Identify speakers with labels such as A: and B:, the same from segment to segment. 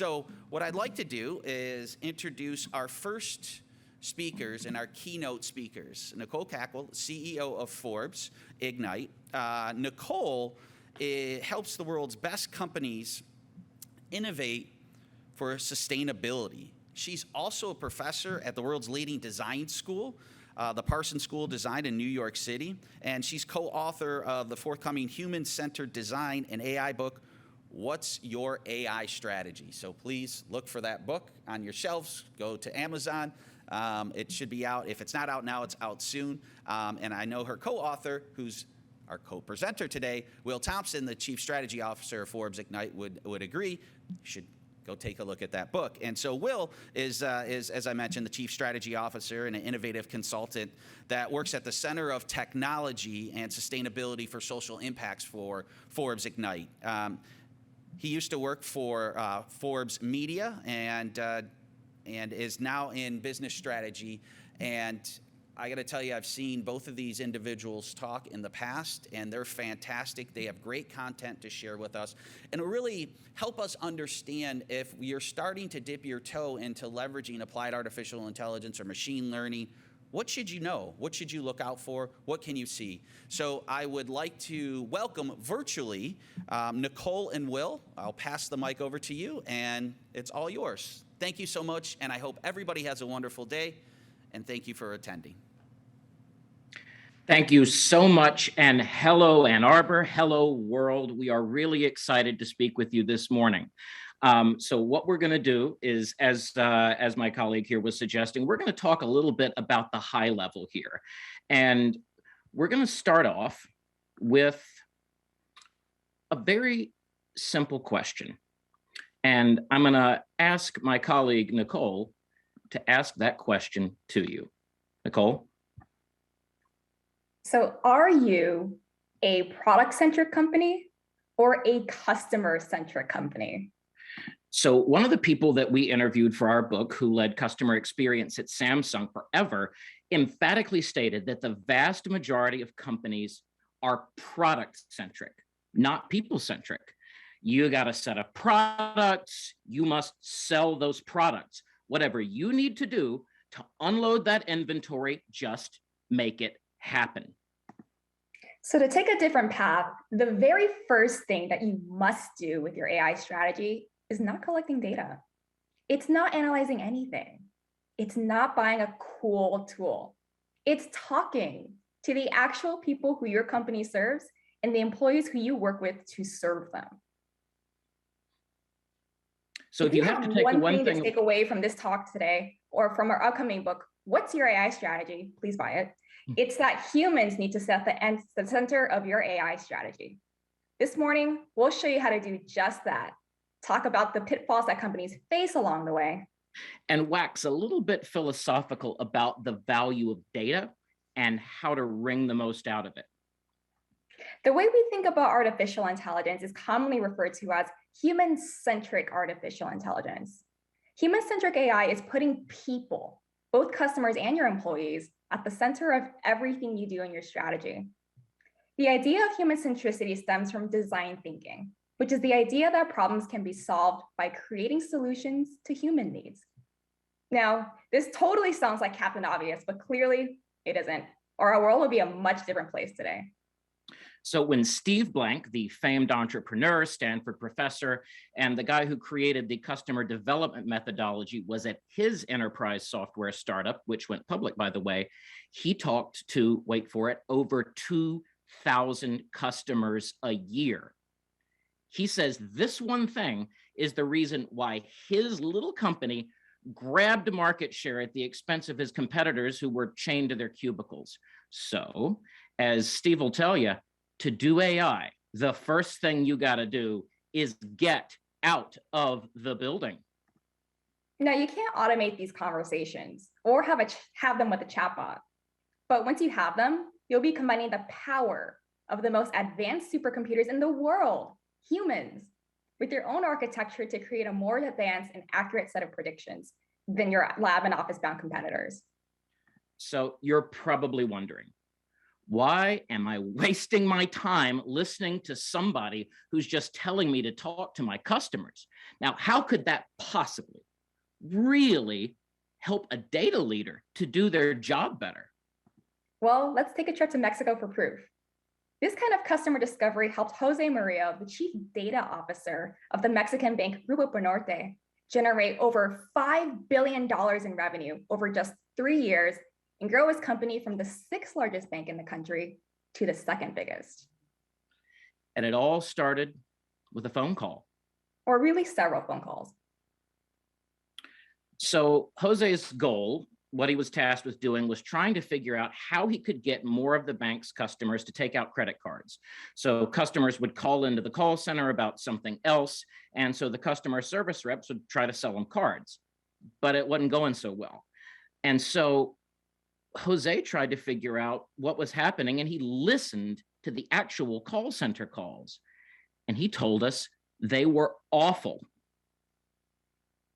A: So what I'd like to do is introduce our first speakers and our keynote speakers. Nicole Cacal, CEO of Forbes Ignite. Nicole helps the world's best companies innovate for sustainability. She's also a professor at the world's leading design school, the Parsons School of Design in New York City, and she's co-author of the forthcoming Human-Centered Design and AI book, What's Your AI Strategy? So please look for that book on your shelves. Go to Amazon. It should be out. If it's not out now, it's out soon. And I know her co-author, who's our co-presenter today, Will Thompson, the Chief Strategy Officer of Forbes Ignite, would agree. You should go take a look at that book. And so Will is, as I mentioned, the Chief Strategy Officer and an innovative consultant that works at the center of technology and sustainability for social impacts for Forbes Ignite. He used to work for Forbes Media and is now in business strategy. And I got to tell you, I've seen both of these individuals talk in the past, and they're fantastic. They have great content to share with us, and will really help us understand if you're starting to dip your toe into leveraging applied artificial intelligence or machine learning. What should you know? What should you look out for? What can you see? So I would like to welcome virtually Nicole and Will. I'll pass the mic over to you, and it's all yours. Thank you so much, and I hope everybody has a wonderful day, and thank you for attending.
B: Thank you so much, and hello, Ann Arbor, hello, world. We are really excited to speak with you this morning. So what we're going to do is, as my colleague here was suggesting, we're going to talk a little bit about the high level here. And we're going to start off with a very simple question. And I'm going to ask my colleague, Nicole, to ask that question to you. Nicole?
C: So are you a product-centric company or a customer-centric company?
B: So one of the people that we interviewed for our book, who led customer experience at Samsung forever, emphatically stated that the vast majority of companies are product-centric, not people-centric. You got a set of products, you must sell those products. Whatever you need to do to unload that inventory, just make it happen.
C: So to take a different path, the very first thing that you must do with your AI strategy is not collecting data. It's not analyzing anything. It's not buying a cool tool. It's talking to the actual people who your company serves and the employees who you work with to serve them.
B: So if you have to take one thing
C: to take away from this talk today or from our upcoming book, What's Your AI Strategy? Please buy it. It's that humans need to set the center of your AI strategy. This morning, we'll show you how to do just that. Talk about the pitfalls that companies face along the way.
B: And wax a little bit philosophical about the value of data and how to wring the most out of it.
C: The way we think about artificial intelligence is commonly referred to as human-centric artificial intelligence. Human-centric AI is putting people, both customers and your employees, at the center of everything you do in your strategy. The idea of human centricity stems from design thinking, which is the idea that problems can be solved by creating solutions to human needs. Now, this totally sounds like Captain Obvious, but clearly it isn't, or our world would be a much different place today.
B: So when Steve Blank, the famed entrepreneur, Stanford professor, and the guy who created the customer development methodology was at his enterprise software startup, which went public, by the way, he talked to, wait for it, over 2,000 customers a year. He says this one thing is the reason why his little company grabbed market share at the expense of his competitors who were chained to their cubicles. So, as Steve will tell you, to do AI, the first thing you got to do is get out of the building.
C: Now, you can't automate these conversations or have them with a chatbot. But once you have them, you'll be combining the power of the most advanced supercomputers in the world, humans, with your own architecture to create a more advanced and accurate set of predictions than your lab and office-bound competitors.
B: So you're probably wondering, Why am I wasting my time listening to somebody who's just telling me to talk to my customers? Now, how could that possibly really help a data leader to do their job better?
C: Well, let's take a trip to Mexico for proof. This kind of customer discovery helped Jose Murillo, the chief data officer of the Mexican bank Grupo Banorte, generate over $5 billion in revenue over just 3 years and grow his company from the 6th largest bank in the country to the 2nd biggest.
B: And it all started with a phone call.
C: Or really several phone calls.
B: So Jose's goal, what he was tasked with doing, was trying to figure out how he could get more of the bank's customers to take out credit cards. So customers would call into the call center about something else, and so the customer service reps would try to sell them cards, but it wasn't going so well. And so Jose tried to figure out what was happening, and he listened to the actual call center calls, and he told us they were awful.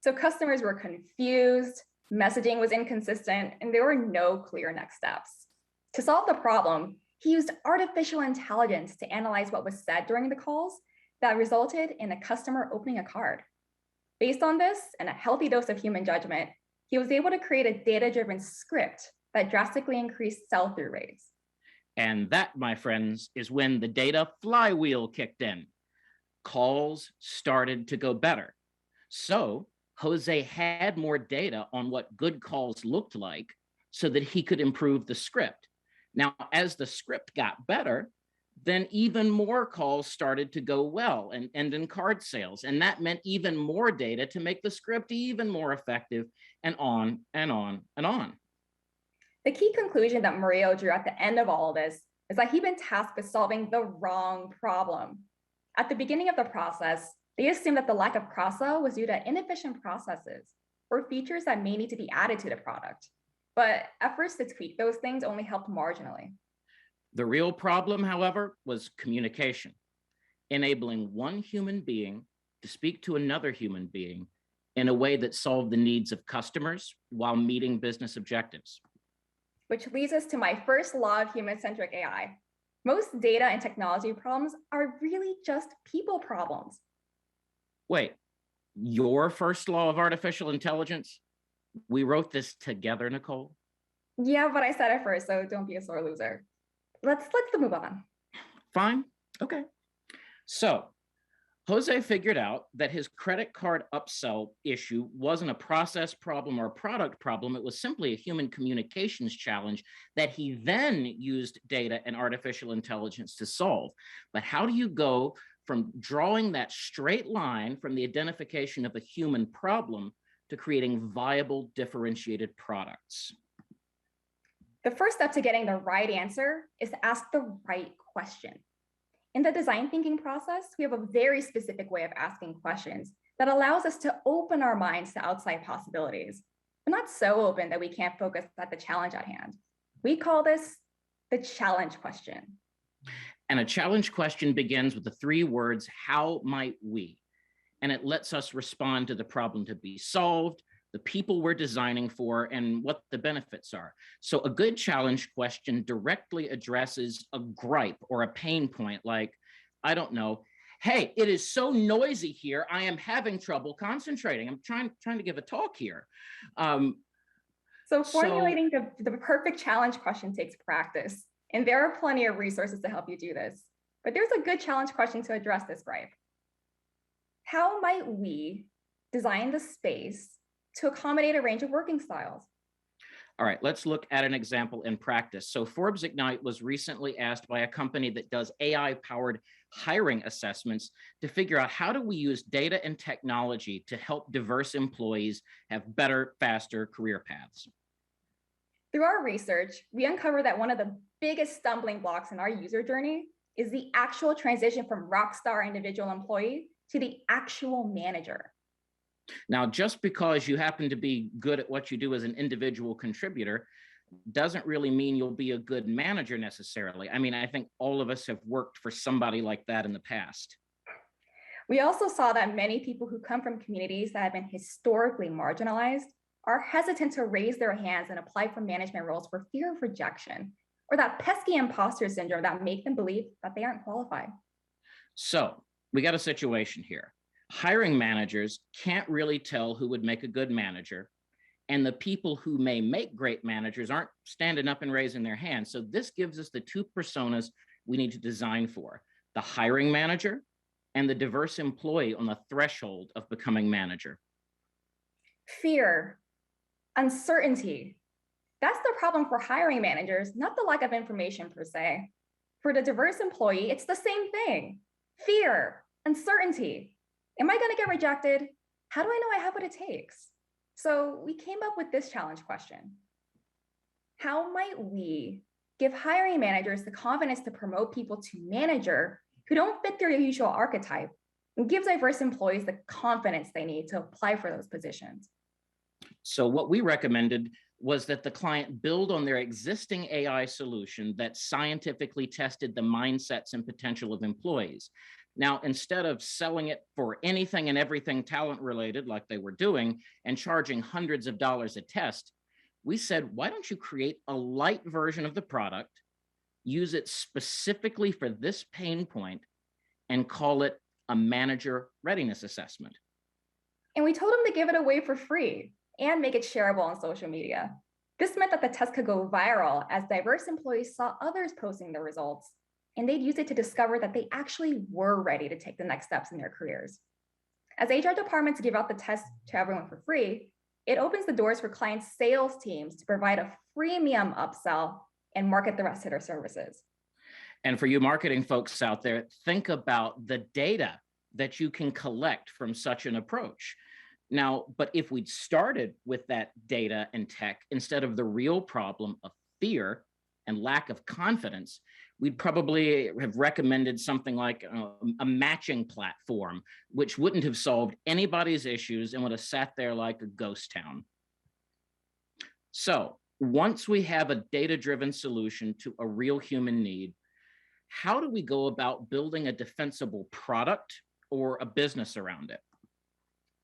C: So customers were confused, messaging was inconsistent, and there were no clear next steps. To solve the problem, he used artificial intelligence to analyze what was said during the calls that resulted in a customer opening a card. Based on this and a healthy dose of human judgment, he was able to create a data-driven script that drastically increased sell-through rates.
B: And that, my friends, is when the data flywheel kicked in. Calls started to go better. So Jose had more data on what good calls looked like so that he could improve the script. Now, as the script got better, then even more calls started to go well and end in card sales. And that meant even more data to make the script even more effective, and on and on and on.
C: The key conclusion that Murillo drew at the end of all of this is that he'd been tasked with solving the wrong problem. At the beginning of the process, they assumed that the lack of cross-sell was due to inefficient processes or features that may need to be added to the product. But efforts to tweak those things only helped marginally.
B: The real problem, however, was communication, enabling one human being to speak to another human being in a way that solved the needs of customers while meeting business objectives.
C: Which leads us to my first law of human-centric AI. Most data and technology problems are really just people problems.
B: Wait, your first law of artificial intelligence? We wrote this together, Nicole?
C: Yeah, but I said it first, so don't be a sore loser. Let's move on.
B: Fine, okay. So Jose figured out that his credit card upsell issue wasn't a process problem or a product problem. It was simply a human communications challenge that he then used data and artificial intelligence to solve. But how do you go from drawing that straight line from the identification of a human problem to creating viable, differentiated products?
C: The first step to getting the right answer is to ask the right question. In the design thinking process, we have a very specific way of asking questions that allows us to open our minds to outside possibilities, but not so open that we can't focus at the challenge at hand. We call this the challenge question.
B: And a challenge question begins with the 3 words, how might we? And it lets us respond to the problem to be solved, the people we're designing for, and what the benefits are. So a good challenge question directly addresses a gripe or a pain point, like, I don't know, hey, it is so noisy here, I am having trouble concentrating. I'm trying to give a talk here.
C: So formulating the perfect challenge question takes practice, and there are plenty of resources to help you do this. But there's a good challenge question to address this gripe. How might we design the space to accommodate a range of working styles?
B: All right, let's look at an example in practice. So Forbes Ignite was recently asked by a company that does AI-powered hiring assessments to figure out how do we use data and technology to help diverse employees have better, faster career paths.
C: Through our research, we uncovered that one of the biggest stumbling blocks in our user journey is the actual transition from rockstar individual employee to the actual manager.
B: Now, just because you happen to be good at what you do as an individual contributor doesn't really mean you'll be a good manager necessarily. I mean, I think all of us have worked for somebody like that in the past.
C: We also saw that many people who come from communities that have been historically marginalized are hesitant to raise their hands and apply for management roles for fear of rejection, or that pesky imposter syndrome that make them believe that they aren't qualified.
B: So we got a situation here. Hiring managers can't really tell who would make a good manager, and the people who may make great managers aren't standing up and raising their hands. So this gives us the two personas we need to design for: the hiring manager and the diverse employee on the threshold of becoming manager.
C: Fear, uncertainty. That's the problem for hiring managers, not the lack of information per se. For the diverse employee, it's the same thing. Fear, uncertainty. Am I going to get rejected? How do I know I have what it takes? So we came up with this challenge question. How might we give hiring managers the confidence to promote people to manager who don't fit their usual archetype, and give diverse employees the confidence they need to apply for those positions?
B: So what we recommended was that the client build on their existing AI solution that scientifically tested the mindsets and potential of employees. Now, instead of selling it for anything and everything talent related like they were doing and charging hundreds of dollars a test, we said, why don't you create a light version of the product, use it specifically for this pain point, and call it a manager readiness assessment.
C: And we told them to give it away for free and make it shareable on social media. This meant that the test could go viral as diverse employees saw others posting the results, and they'd use it to discover that they actually were ready to take the next steps in their careers. As HR departments give out the test to everyone for free, it opens the doors for client sales teams to provide a freemium upsell and market the rest of their services.
B: And for you marketing folks out there, think about the data that you can collect from such an approach. Now, but if we'd started with that data and tech instead of the real problem of fear and lack of confidence, we'd probably have recommended something like a matching platform, which wouldn't have solved anybody's issues and would have sat there like a ghost town. So once we have a data-driven solution to a real human need, how do we go about building a defensible product or a business around it?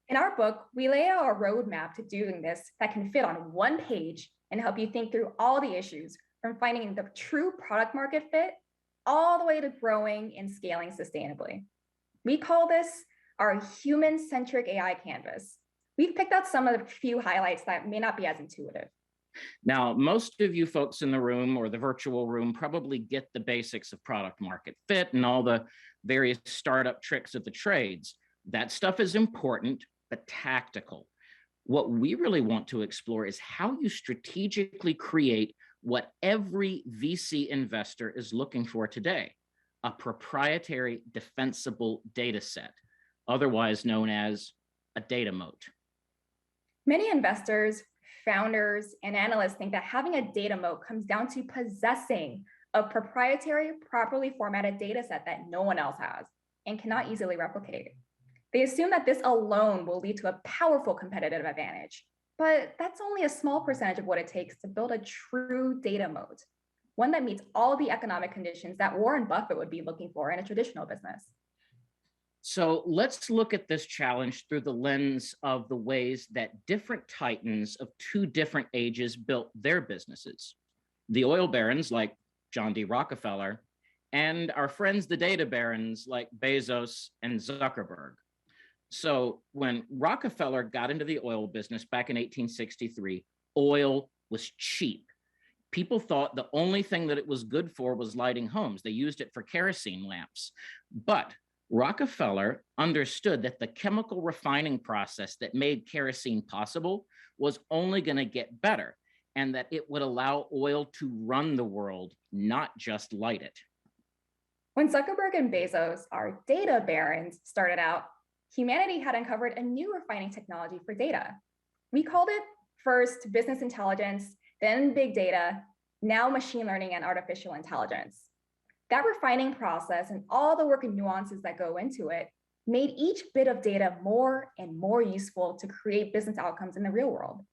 C: In our book, we lay out a roadmap to doing this that can fit on one page and help you think through all the issues, from finding the true product market fit all the way to growing and scaling sustainably. We call this our Human-Centric AI canvas. We've picked out some of the few highlights that may not be as intuitive.
B: Now, most of you folks in the room or the virtual room probably get the basics of product market fit and all the various startup tricks of the trades. That stuff is important, but tactical. What we really want to explore is how you strategically create what every VC investor is looking for today: a proprietary defensible data set, otherwise known as a data moat.
C: Many investors, founders, and analysts think that having a data moat comes down to possessing a proprietary, properly formatted data set that no one else has and cannot easily replicate. They assume that this alone will lead to a powerful competitive advantage, but that's only a small percentage of what it takes to build a true data moat, one that meets all the economic conditions that Warren Buffett would be looking for in a traditional business.
B: So let's look at this challenge through the lens of the ways that different titans of two different ages built their businesses: the oil barons like John D. Rockefeller, and our friends, the data barons like Bezos and Zuckerberg. So when Rockefeller got into the oil business back in 1863, oil was cheap. People thought the only thing that it was good for was lighting homes. They used it for kerosene lamps. But Rockefeller understood that the chemical refining process that made kerosene possible was only going to get better, and that it would allow oil to run the world, not just light it.
C: When Zuckerberg and Bezos, our data barons, started out, humanity had uncovered a new refining technology for data. We called it first business intelligence, then big data, now machine learning and artificial intelligence. That refining process and all the work and nuances that go into it made each bit of data more and more useful to create business outcomes in the real world.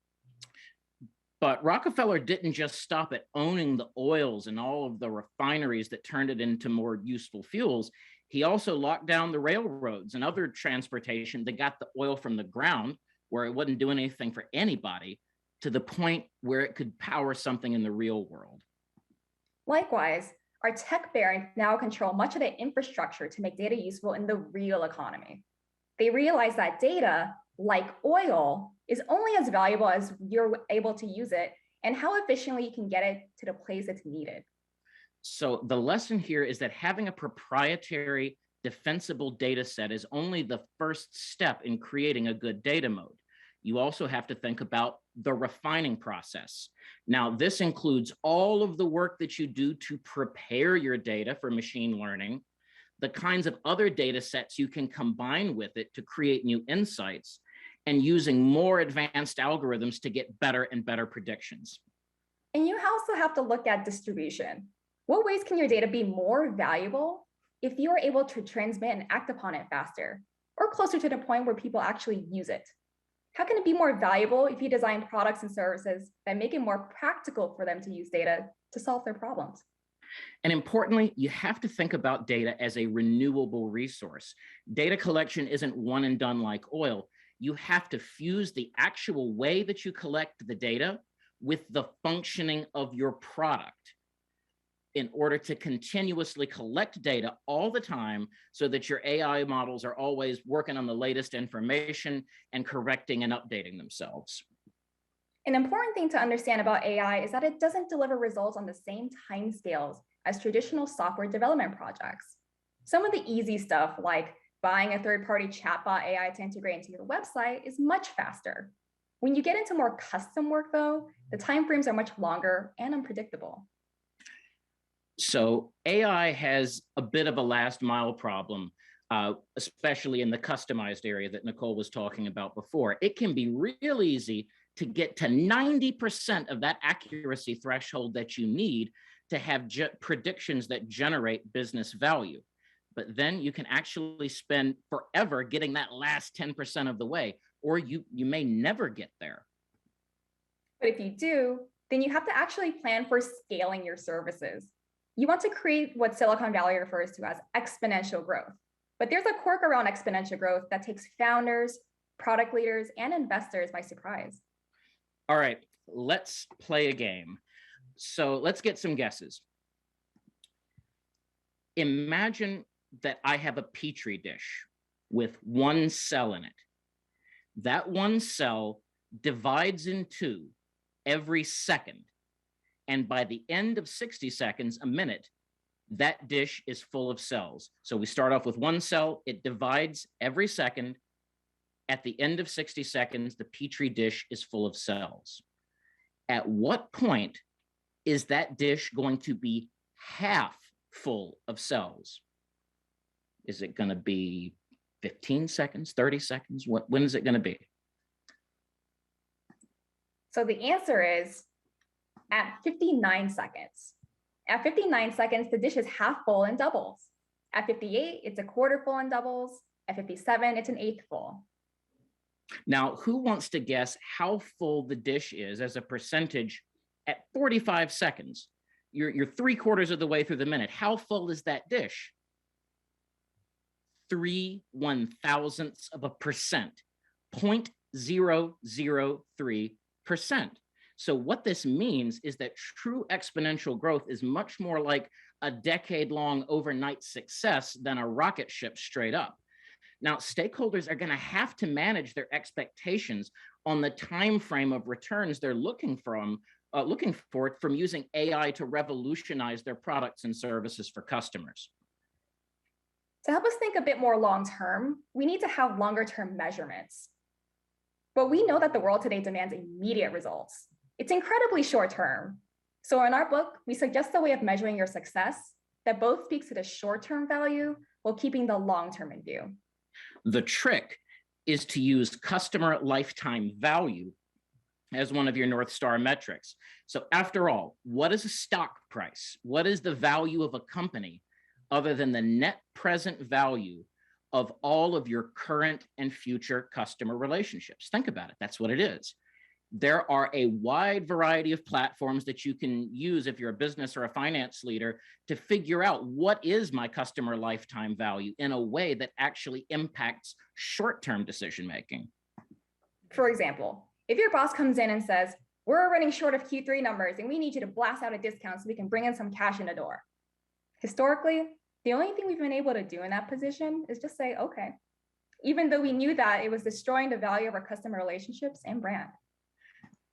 B: But Rockefeller didn't just stop at owning the oils and all of the refineries that turned it into more useful fuels. He also locked down the railroads and other transportation that got the oil from the ground, where it wasn't doing anything for anybody, to the point where it could power something in the real world.
C: Likewise, our tech barons now control much of the infrastructure to make data useful in the real economy. They realize that data, like oil, is only as valuable as you're able to use it and how efficiently you can get it to the place it's needed.
B: So the lesson here is that having a proprietary defensible data set is only the first step in creating a good data mode. You also have to think about the refining process. Now, this includes all of the work that you do to prepare your data for machine learning, the kinds of other data sets you can combine with it to create new insights, and using more advanced algorithms to get better and better predictions.
C: And you also have to look at distribution. What ways can your data be more valuable if you are able to transmit and act upon it faster, or closer to the point where people actually use it? How can it be more valuable if you design products and services that make it more practical for them to use data to solve their problems?
B: And importantly, you have to think about data as a renewable resource. Data collection isn't one and done like oil. You have to fuse the actual way that you collect the data with the functioning of your product in order to continuously collect data all the time so that your AI models are always working on the latest information and correcting and updating themselves.
C: An important thing to understand about AI is that it doesn't deliver results on the same timescales as traditional software development projects. Some of the easy stuff, like buying a third-party chatbot AI to integrate into your website, is much faster. When you get into more custom work, though, the timeframes are much longer and unpredictable.
B: So AI has a bit of a last mile problem, especially in the customized area that Nicole was talking about before. It can be real easy to get to 90% of that accuracy threshold that you need to have predictions that generate business value. But then you can actually spend forever getting that last 10% of the way, or you may never get there.
C: But if you do, then you have to actually plan for scaling your services. You want to create what Silicon Valley refers to as exponential growth. But there's a quirk around exponential growth that takes founders, product leaders, and investors by surprise.
B: All right, let's play a game. So let's get some guesses. Imagine that I have a Petri dish with one cell in it. That one cell divides in two every second. And by the end of 60 seconds, a minute, that dish is full of cells. So we start off with one cell, it divides every second. At the end of 60 seconds, the Petri dish is full of cells. At what point is that dish going to be half full of cells? Is it going to be 15 seconds, 30 seconds? When is it going to be?
C: So the answer is at 59 seconds. At 59 seconds, the dish is half full and doubles. At 58, it's a quarter full and doubles. At 57, it's an eighth full.
B: Now, who wants to guess how full the dish is as a percentage at 45 seconds? You're 3/4 of the way through the minute. How full is that dish? 0.003%, 0.003%. So what this means is that true exponential growth is much more like a decade-long overnight success than a rocket ship straight up. Now, stakeholders are going to have to manage their expectations on the time frame of returns they're looking for from using AI to revolutionize their products and services for customers.
C: To help us think a bit more long-term, we need to have longer-term measurements. But we know that the world today demands immediate results. It's incredibly short-term. So in our book, we suggest a way of measuring your success that both speaks to the short-term value while keeping the long-term in view.
B: The trick is to use customer lifetime value as one of your North Star metrics. So after all, what is a stock price? What is the value of a company other than the net present value of all of your current and future customer relationships? Think about it. That's what it is. There are a wide variety of platforms that you can use if you're a business or a finance leader to figure out what is my customer lifetime value in a way that actually impacts short-term decision-making.
C: For example, if your boss comes in and says, we're running short of Q3 numbers and we need you to blast out a discount so we can bring in some cash in the door. Historically, the only thing we've been able to do in that position is just say, okay, even though we knew that it was destroying the value of our customer relationships and brand.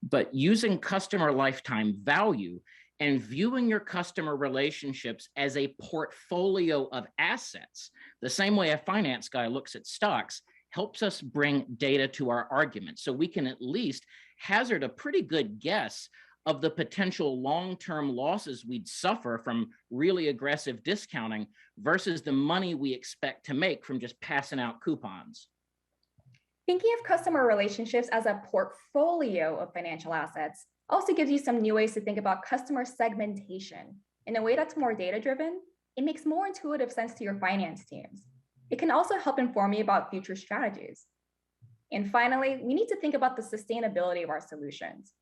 B: But using customer lifetime value and viewing your customer relationships as a portfolio of assets, the same way a finance guy looks at stocks, helps us bring data to our argument. So we can at least hazard a pretty good guess of the potential long-term losses we'd suffer from really aggressive discounting versus the money we expect to make from just passing out coupons.
C: Thinking of customer relationships as a portfolio of financial assets also gives you some new ways to think about customer segmentation. In a way that's more data-driven, it makes more intuitive sense to your finance teams. It can also help inform you about future strategies. And finally, we need to think about the sustainability of our solutions.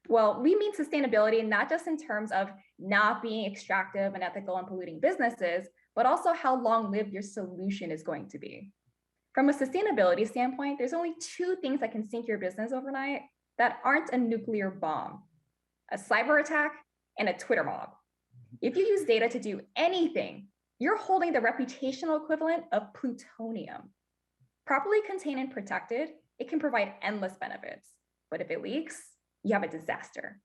C: Well, we mean sustainability not just in terms of not being extractive and ethical and polluting businesses, but also how long-lived your solution is going to be. From a sustainability standpoint, there's only two things that can sink your business overnight that aren't a nuclear bomb: a cyber attack and a Twitter mob. If you use data to do anything, you're holding the reputational equivalent of plutonium. Properly contained and protected, it can provide endless benefits. But if it leaks, you have a disaster.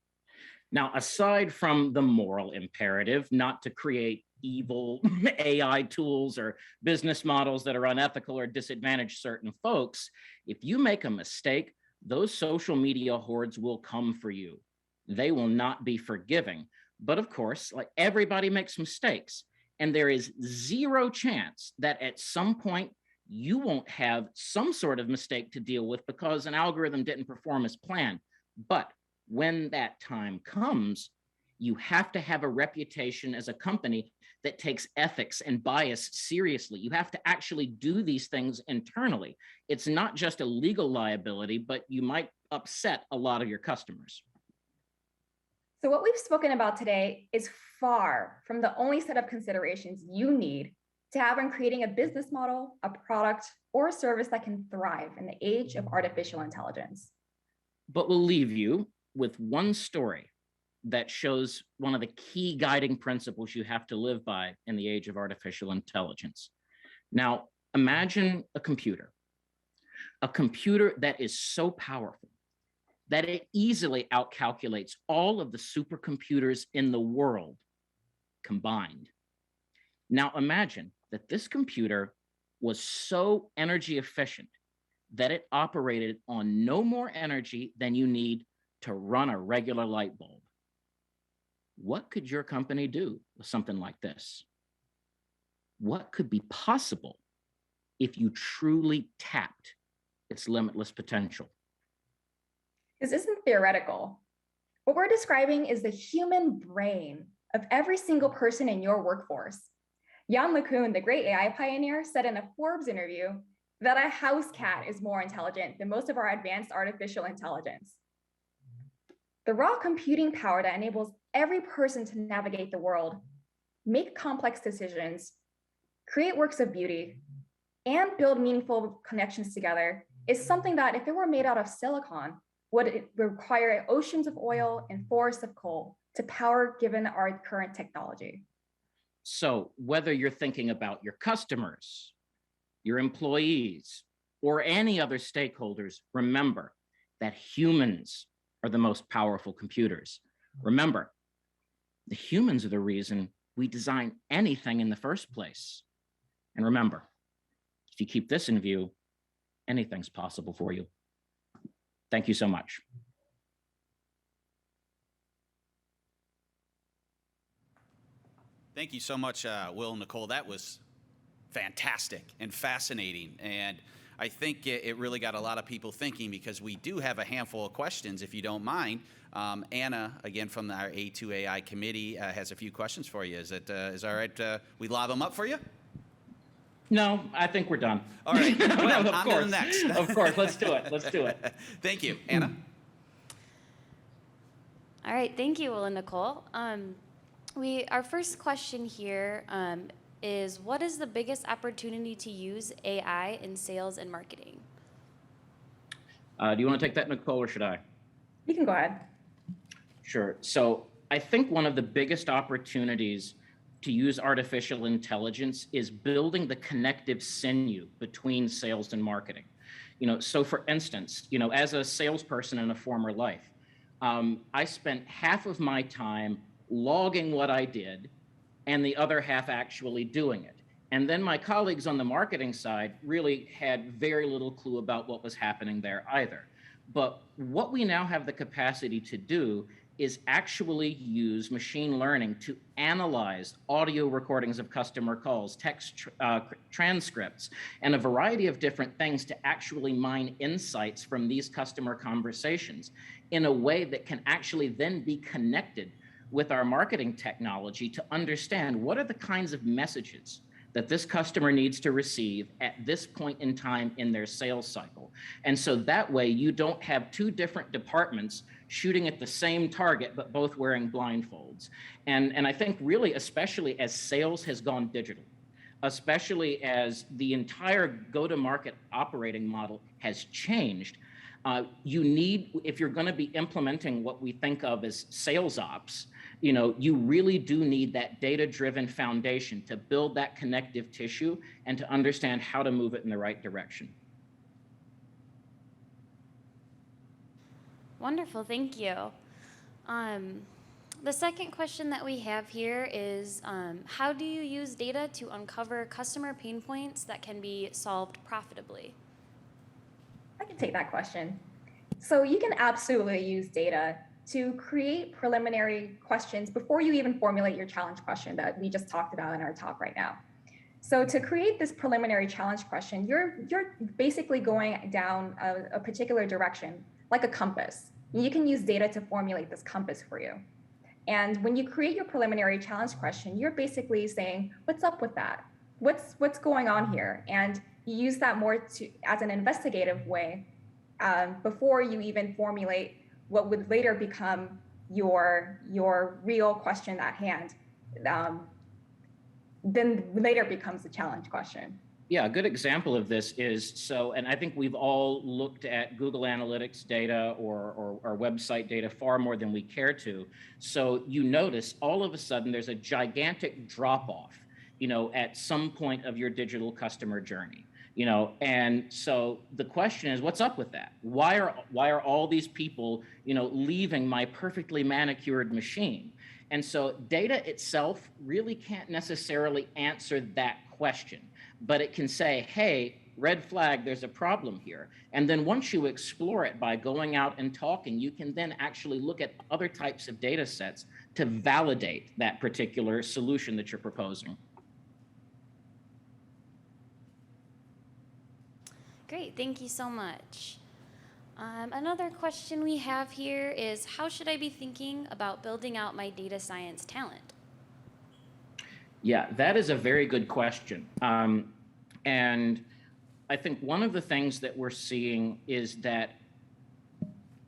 B: Now, aside from the moral imperative not to create evil AI tools or business models that are unethical or disadvantage certain folks, if you make a mistake, those social media hordes will come for you. They will not be forgiving. But of course, like everybody makes mistakes, and there is zero chance that at some point you won't have some sort of mistake to deal with because an algorithm didn't perform as planned. But when that time comes, you have to have a reputation as a company that takes ethics and bias seriously. You have to actually do these things internally. It's not just a legal liability, but you might upset a lot of your customers.
C: So what we've spoken about today is far from the only set of considerations you need to have when creating a business model, a product, or a service that can thrive in the age of artificial intelligence.
B: But we'll leave you with one story that shows one of the key guiding principles you have to live by in the age of artificial intelligence. Now, imagine a computer that is so powerful that it easily outcalculates all of the supercomputers in the world combined. Now, imagine that this computer was so energy efficient that it operated on no more energy than you need to run a regular light bulb. What could your company do with something like this? What could be possible if you truly tapped its limitless potential?
C: This isn't theoretical. What we're describing is the human brain of every single person in your workforce. Jan LeCun, the great AI pioneer, said in a Forbes interview that a house cat is more intelligent than most of our advanced artificial intelligence. The raw computing power that enables every person to navigate the world, make complex decisions, create works of beauty, and build meaningful connections together is something that, if it were made out of silicon, would require oceans of oil and forests of coal to power given our current technology.
B: So whether you're thinking about your customers, your employees, or any other stakeholders, remember that humans are the most powerful computers. Remember, the humans are the reason we design anything in the first place. And remember, if you keep this in view, anything's possible for you. Thank you so much.
A: Thank you so much, Will and Nicole. That was fantastic and fascinating. And I think it really got a lot of people thinking, because we do have a handful of questions, if you don't mind. Anna, again, from our A2AI committee, has a few questions for you. Is all right? We lob them up for you?
B: No, I think we're done.
A: All right. Well,
B: No,
A: on to the next.
B: Of course, let's do it. Let's do it.
A: Thank you. Anna?
D: All right, thank you, Will and Nicole. Our first question here is, what is the biggest opportunity to use AI in sales and marketing?
B: Do you want to take that, Nicole, or should I?
C: You can go ahead.
B: Sure. So I think one of the biggest opportunities to use artificial intelligence is building the connective sinew between sales and marketing. So for instance, as a salesperson in a former life, I spent half of my time logging what I did and the other half actually doing it. And then my colleagues on the marketing side really had very little clue about what was happening there either. But what we now have the capacity to do is actually use machine learning to analyze audio recordings of customer calls, text transcripts, and a variety of different things to actually mine insights from these customer conversations in a way that can actually then be connected with our marketing technology to understand what are the kinds of messages that this customer needs to receive at this point in time in their sales cycle. And so that way you don't have two different departments shooting at the same target, but both wearing blindfolds. And I think really, especially as sales has gone digital, especially as the entire go-to-market operating model has changed, you need, if you're going to be implementing what we think of as sales ops, you really do need that data-driven foundation to build that connective tissue and to understand how to move it in the right direction.
D: Wonderful, thank you. The second question that we have here is, how do you use data to uncover customer pain points that can be solved profitably?
C: I can take that question. So you can absolutely use data to create preliminary questions before you even formulate your challenge question that we just talked about in our talk right now. So to create this preliminary challenge question, you're basically going down a particular direction, like a compass. You can use data to formulate this compass for you. And when you create your preliminary challenge question, you're basically saying, what's up with that? What's going on here? And you use that more as an investigative way before you even formulate what would later become your real question at hand. Then later becomes the challenge question.
B: Yeah, a good example of this is, and I think we've all looked at Google Analytics data or website data far more than we care to. So you notice all of a sudden there's a gigantic drop off, at some point of your digital customer journey. And so the question is, what's up with that? Why are all these people, leaving my perfectly manicured machine? And so data itself really can't necessarily answer that question, but it can say, hey, red flag, there's a problem here. And then once you explore it by going out and talking, you can then actually look at other types of data sets to validate that particular solution that you're proposing.
D: Great, thank you so much. Another question we have here is, how should I be thinking about building out my data science talent?
B: Yeah, that is a very good question. And I think one of the things that we're seeing is that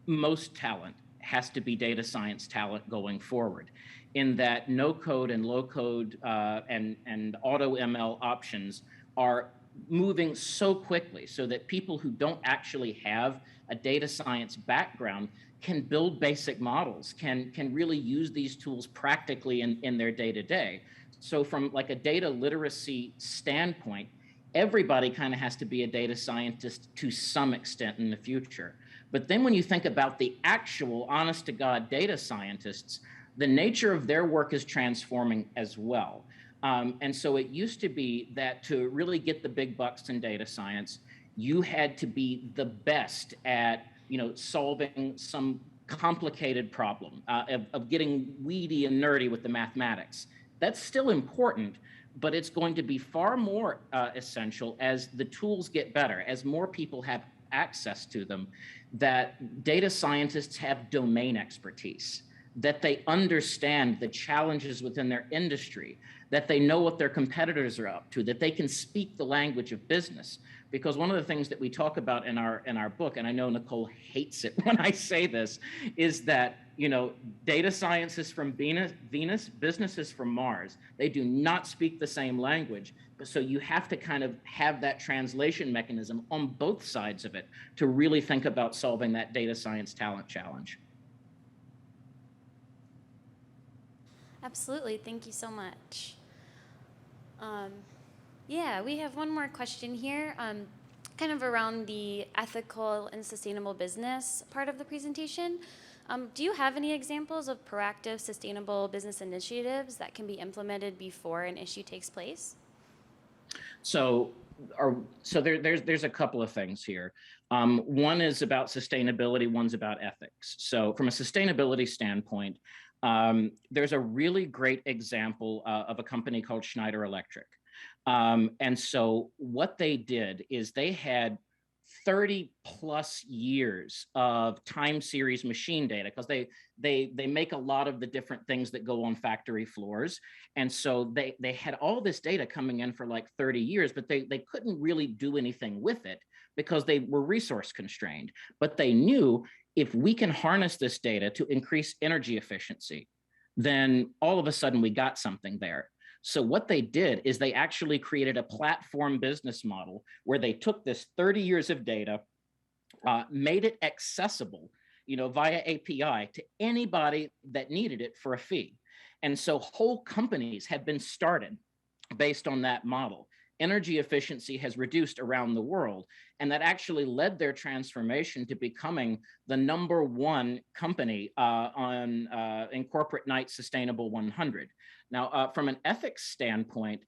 B: most talent has to be data science talent going forward, in that no code and low code and auto ML options are moving so quickly so that people who don't actually have a data science background can build basic models, can really use these tools practically in their day-to-day. So from like a data literacy standpoint, everybody kind of has to be a data scientist to some extent in the future. But then when you think about the actual honest to God data scientists, the nature of their work is transforming as well. And so it used to be that to really get the big bucks in data science, you had to be the best at, solving some complicated problem, of getting weedy and nerdy with the mathematics. That's still important, but it's going to be far more essential as the tools get better, as more people have access to them, that data scientists have domain expertise, that they understand the challenges within their industry, that they know what their competitors are up to, that they can speak the language of business. Because one of the things that we talk about in our book, and I know Nicole hates it when I say this, is that data scientists from Venus, businesses from Mars, they do not speak the same language. But so you have to kind of have that translation mechanism on both sides of it to really think about solving that data science talent challenge.
D: Absolutely. Thank you so much. Yeah, we have one more question here, kind of around the ethical and sustainable business part of the presentation. Do you have any examples of proactive, sustainable business initiatives that can be implemented before an issue takes place?
B: So, there's a couple of things here. One is about sustainability, one's about ethics. So from a sustainability standpoint, there's a really great example of a company called Schneider Electric. And so what they did is they had 30 plus years of time series machine data, because they make a lot of the different things that go on factory floors. And so they had all this data coming in for like 30 years, but they couldn't really do anything with it because they were resource constrained. But they knew, if we can harness this data to increase energy efficiency, then all of a sudden we got something there. So what they did is they actually created a platform business model where they took this 30 years of data, made it accessible, via API to anybody that needed it for a fee. And so whole companies have been started based on that model. Energy efficiency has reduced around the world, and that actually led their transformation to becoming the #1 company in Corporate Knights Sustainable 100. Now, from an ethics standpoint,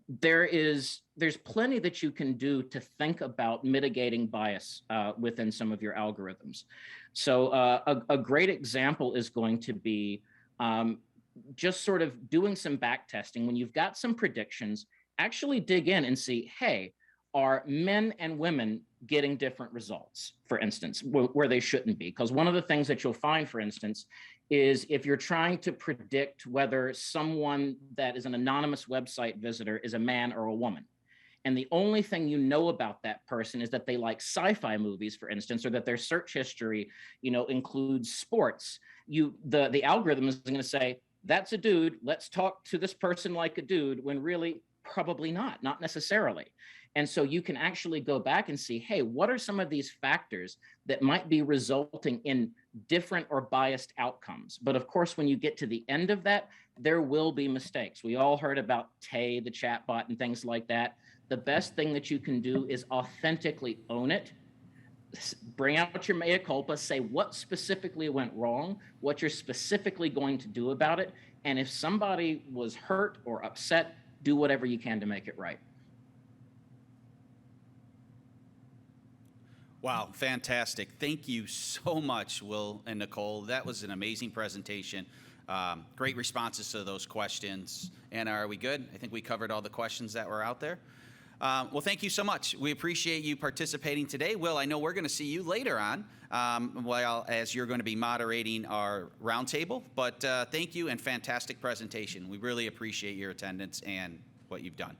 B: there's plenty that you can do to think about mitigating bias within some of your algorithms. So a great example is going to be just sort of doing some back testing. When you've got some predictions, actually dig in and see, hey, are men and women getting different results, for instance, where they shouldn't be? Because one of the things that you'll find, for instance, is if you're trying to predict whether someone that is an anonymous website visitor is a man or a woman, and the only thing you know about that person is that they like sci-fi movies, for instance, or that their search history, includes sports, the algorithm is going to say, that's a dude, let's talk to this person like a dude, when really probably not necessarily. And so you can actually go back and see, hey, what are some of these factors that might be resulting in different or biased outcomes? But of course, when you get to the end of that, there will be mistakes. We all heard about Tay, the chatbot, and things like that. The best thing that you can do is authentically own it. Bring out your mea culpa, say what specifically went wrong, what you're specifically going to do about it. And if somebody was hurt or upset, do whatever you can to make it right.
A: Wow, fantastic. Thank you so much, Will and Nicole. That was an amazing presentation. Great responses to those questions. Anna, are we good? I think we covered all the questions that were out there. Well, thank you so much. We appreciate you participating today. Will, I know we're going to see you later on as you're going to be moderating our roundtable. But thank you, and fantastic presentation. We really appreciate your attendance and what you've done.